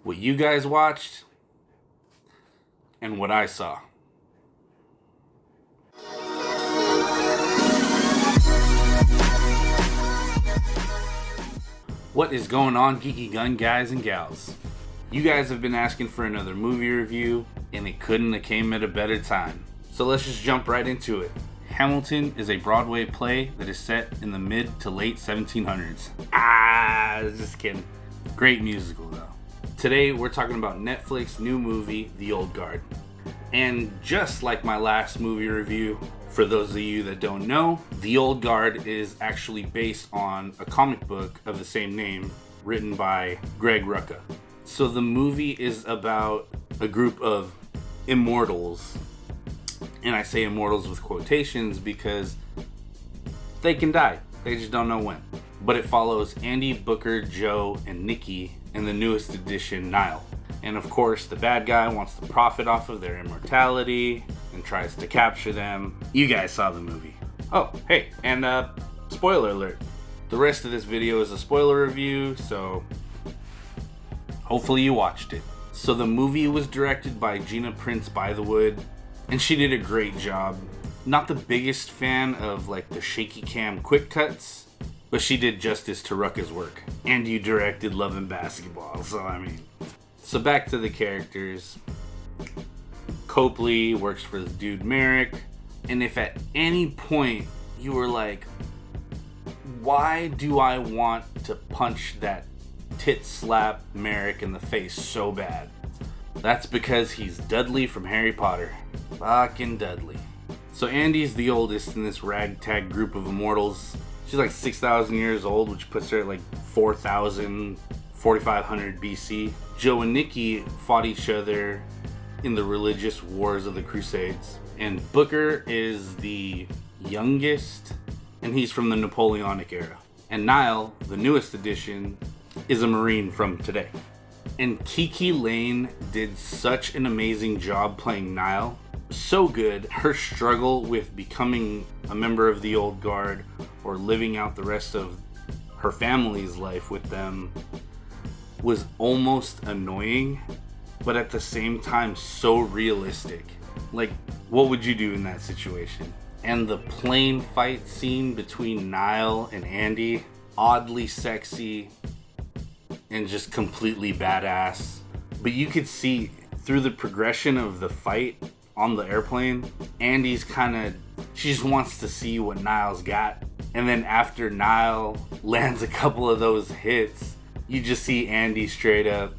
what you guys watched, and what I saw. What is going on, Geeky Gun guys and gals? You guys have been asking for another movie review, and it couldn't have came at a better time. So let's just jump right into it. Hamilton is a Broadway play that is set in the mid to late 1700s. Just kidding. Great musical though. Today we're talking about Netflix's new movie, The Old Guard. And just like my last movie review, for those of you that don't know, The Old Guard is actually based on a comic book of the same name written by Greg Rucka. So the movie is about a group of immortals, and I say immortals with quotations because they can die, they just don't know when. But it follows Andy, Booker, Joe, and Nikki, and the newest addition, Niall. And of course, the bad guy wants to profit off of their immortality and tries to capture them. You guys saw the movie. Oh, hey, and spoiler alert. The rest of this video is a spoiler review, so hopefully you watched it. So the movie was directed by Gina Prince Bythewood, and she did a great job. Not the biggest fan of like the shaky cam quick cuts, but she did justice to Rucka's work. And you directed Love and Basketball, so I mean. So back to the characters. Copley works for this dude Merrick, and if at any point you were like, why do I want to punch that tit slap Merrick in the face so bad? That's because he's Dudley from Harry Potter. Fucking Dudley. So Andy's the oldest in this ragtag group of immortals. She's like 6,000 years old, which puts her at like 4,500 BC. Joe and Nikki fought each other in the religious wars of the Crusades. And Booker is the youngest, and he's from the Napoleonic era. And Niall, the newest addition, is a Marine from today. And Geeky Lane did such an amazing job playing Niall. So good. Her struggle with becoming a member of the Old Guard or living out the rest of her family's life with them was almost annoying, but at the same time so realistic. Like, what would you do in that situation? And the plane fight scene between Niall and Andy, oddly sexy and just completely badass. But you could see through the progression of the fight on the airplane, Andy's she just wants to see what Niall's got. And then after Niall lands a couple of those hits, you just see Andy straight up,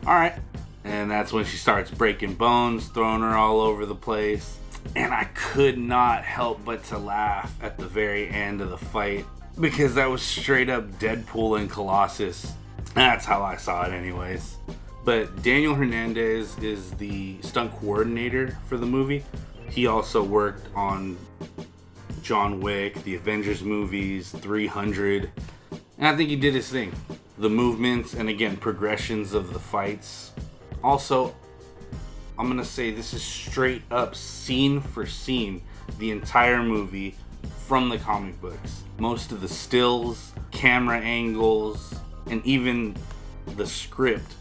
all right. And that's when she starts breaking bones, throwing her all over the place. And I could not help but to laugh at the very end of the fight, because that was straight up Deadpool and Colossus. That's how I saw it anyways. But Daniel Hernandez is the stunt coordinator for the movie. He also worked on John Wick, the Avengers movies, 300. And I think he did his thing. The movements and again, progressions of the fights. Also, I'm gonna say this is straight up scene for scene, the entire movie from the comic books. Most of the stills, camera angles, and even the script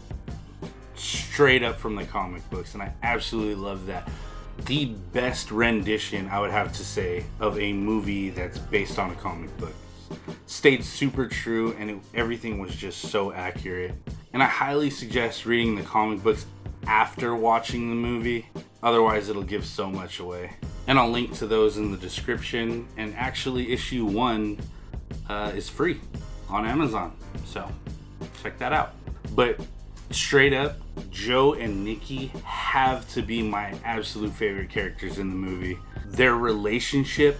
straight up from the comic books. And I absolutely love that. The best rendition, I would have to say, of a movie that's based on a comic book. Stayed super true, and everything was just so accurate. And I highly suggest reading the comic books after watching the movie, otherwise it'll give so much away. And I'll link to those in the description. And actually issue 1 is free on Amazon, so check that out. But straight up, Joe and Nikki have to be my absolute favorite characters in the movie. Their relationship,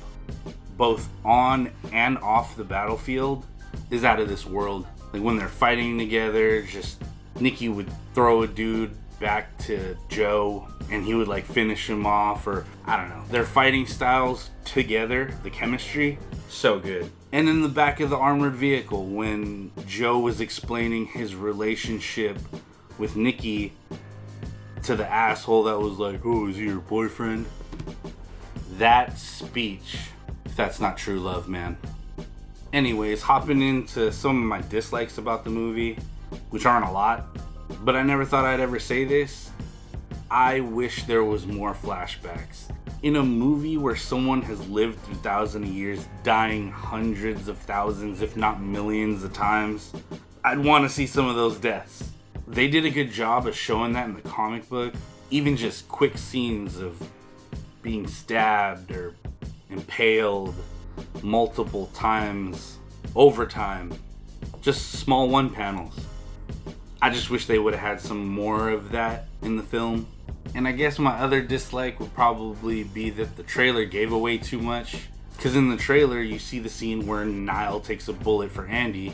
both on and off the battlefield, is out of this world. Like when they're fighting together, just Nikki would throw a dude back to Joe and he would like finish him off, or I don't know. Their fighting styles together, the chemistry, so good. And in the back of the armored vehicle, when Joe was explaining his relationship with Nikki to the asshole that was like, oh, is he your boyfriend? That speech, if that's not true love, man. Anyways, hopping into some of my dislikes about the movie. which aren't a lot, but I never thought I'd ever say this. I wish there was more flashbacks. In a movie where someone has lived through thousands of years, dying hundreds of thousands, if not millions of times, I'd want to see some of those deaths. They did a good job of showing that in the comic book. Even just quick scenes of being stabbed or impaled multiple times over time. Just small one panels. I just wish they would have had some more of that in the film. And I guess my other dislike would probably be that the trailer gave away too much. Because in the trailer, you see the scene where Nile takes a bullet for Andy.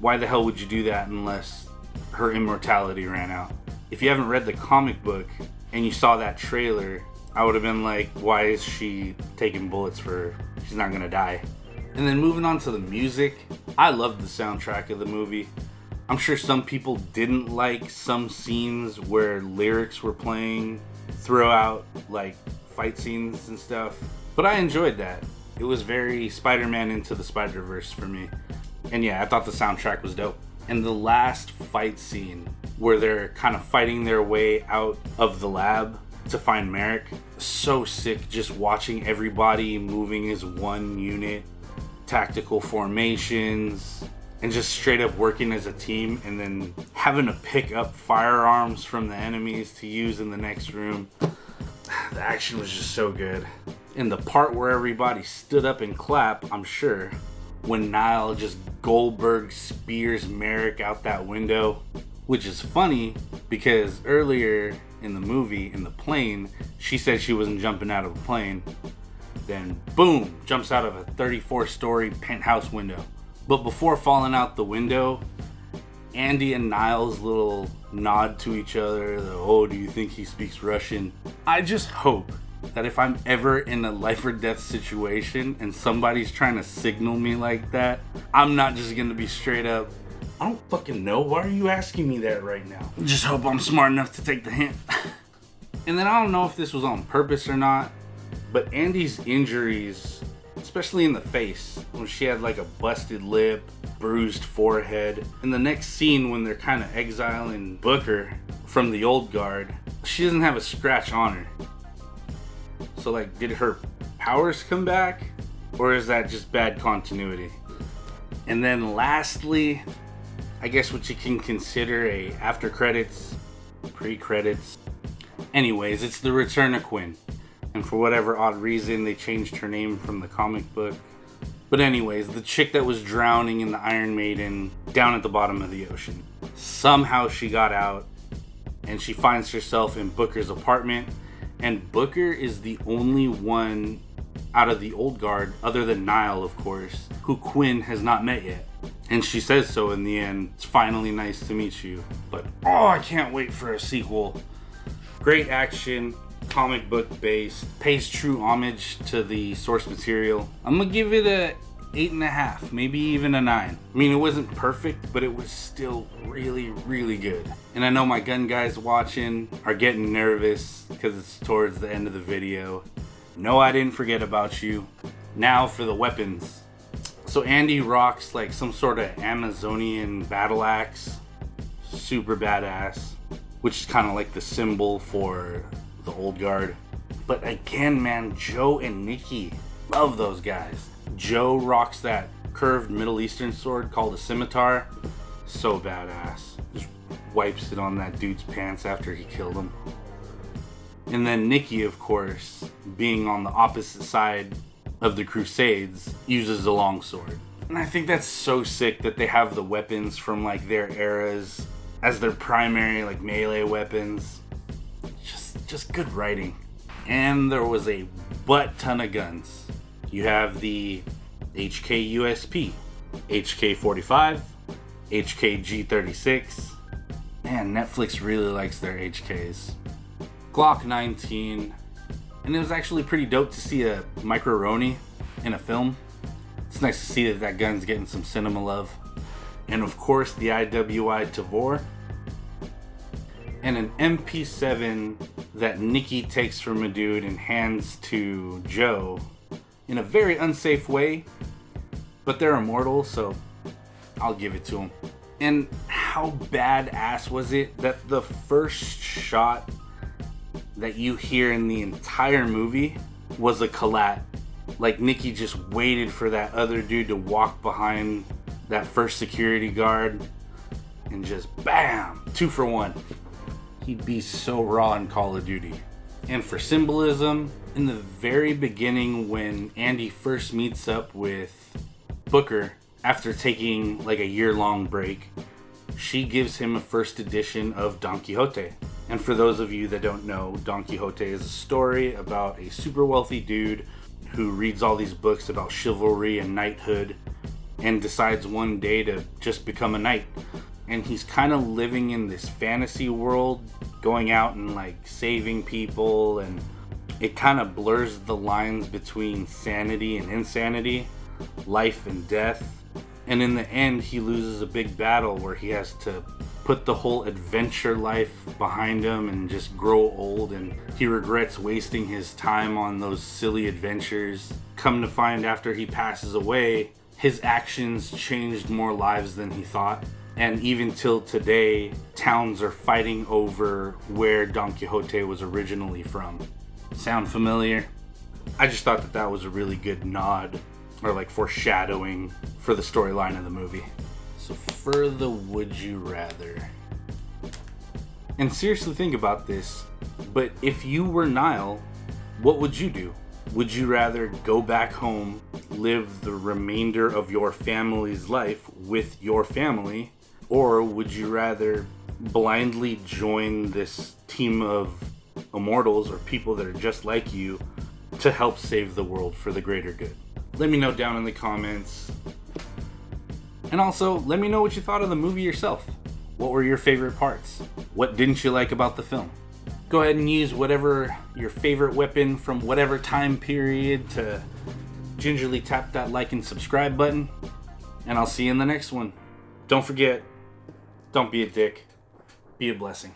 Why the hell would you do that unless her immortality ran out? If you haven't read the comic book and you saw that trailer, I would have been like, why is she taking bullets for her? She's not gonna die. And then moving on to the music, I loved the soundtrack of the movie. I'm sure some people didn't like some scenes where lyrics were playing throughout, like fight scenes and stuff, but I enjoyed that. It was very Spider-Man Into the Spider-Verse for me. And yeah, I thought the soundtrack was dope. And the last fight scene where they're kind of fighting their way out of the lab to find Merrick, so sick just watching everybody moving as one unit, tactical formations, and just straight up working as a team, and then having to pick up firearms from the enemies to use in the next room. The action was just so good. And the part where everybody stood up and clapped, I'm sure, when Nile just Goldberg spears Merrick out that window, which is funny because earlier in the movie, in the plane, she said she wasn't jumping out of a plane. Then boom, jumps out of a 34-story penthouse window. But before falling out the window, Andy and Niles' little nod to each other, oh, do you think he speaks Russian? I just hope that if I'm ever in a life or death situation and somebody's trying to signal me like that, I'm not just gonna be straight up, I don't fucking know, why are you asking me that right now? Just hope I'm smart enough to take the hint. And then I don't know if this was on purpose or not, but Andy's injuries, especially in the face, when she had like a busted lip, bruised forehead. In the next scene when they're kind of exiling Booker from the old guard, she doesn't have a scratch on her. So like, did her powers come back? Or is that just bad continuity? And then lastly, I guess what you can consider a after credits, pre-credits. Anyways, it's the return of Quinn. And for whatever odd reason, they changed her name from the comic book. But anyways, the chick that was drowning in the Iron Maiden down at the bottom of the ocean. Somehow she got out and she finds herself in Booker's apartment. And Booker is the only one out of the old guard, other than Nile, of course, who Quinn has not met yet. And she says so in the end. It's finally nice to meet you. But oh, I can't wait for a sequel. Great action, comic book based, pays true homage to the source material. I'm gonna give it a 8.5, maybe even a 9. I mean, it wasn't perfect, but it was still really, really good. And I know my gun guys watching are getting nervous because it's towards the end of the video. No, I didn't forget about you. Now for the weapons. So Andy rocks like some sort of Amazonian battle axe. Super badass. Which is kind of like the symbol for the old guard. But again, man, Joe and Nikki, love those guys. Joe rocks that curved Middle Eastern sword called a scimitar. So badass. Just wipes it on that dude's pants after he killed him. And then Nikki, of course, being on the opposite side of the Crusades, uses the long sword. And I think that's so sick that they have the weapons from like their eras as their primary like melee weapons. Just good writing. And there was a butt ton of guns. You have the HK USP, HK 45, HK G36. Man, Netflix really likes their HKs. Glock 19. And it was actually pretty dope to see a micro-roni in a film. It's nice to see that that gun's getting some cinema love. And of course the IWI Tavor. And an MP7 that Nikki takes from a dude and hands to Joe in a very unsafe way. But they're immortal, so I'll give it to him. And how badass was it that the first shot that you hear in the entire movie was a collat? Like, Nicky just waited for that other dude to walk behind that first security guard and just bam, 2 for 1. He'd be so raw in Call of Duty. And for symbolism, in the very beginning when Andy first meets up with Booker after taking like a year-long break, she gives him a first edition of Don Quixote. And for those of you that don't know, Don Quixote is a story about a super wealthy dude who reads all these books about chivalry and knighthood and decides one day to just become a knight. And he's kind of living in this fantasy world, going out and like saving people, and it kind of blurs the lines between sanity and insanity, life and death. And in the end, he loses a big battle where he has to put the whole adventure life behind him and just grow old, and he regrets wasting his time on those silly adventures. Come to find, after he passes away, his actions changed more lives than he thought. And even till today, towns are fighting over where Don Quixote was originally from. Sound familiar? I just thought that was a really good nod, or like foreshadowing for the storyline of the movie. So for the would you rather. And seriously think about this, but if you were Niall, what would you do? Would you rather go back home, live the remainder of your family's life with your family, or would you rather blindly join this team of immortals or people that are just like you to help save the world for the greater good? Let me know down in the comments. And also, let me know what you thought of the movie yourself. What were your favorite parts? What didn't you like about the film? Go ahead and use whatever your favorite weapon from whatever time period to gingerly tap that like and subscribe button. And I'll see you in the next one. Don't forget, don't be a dick. Be a blessing.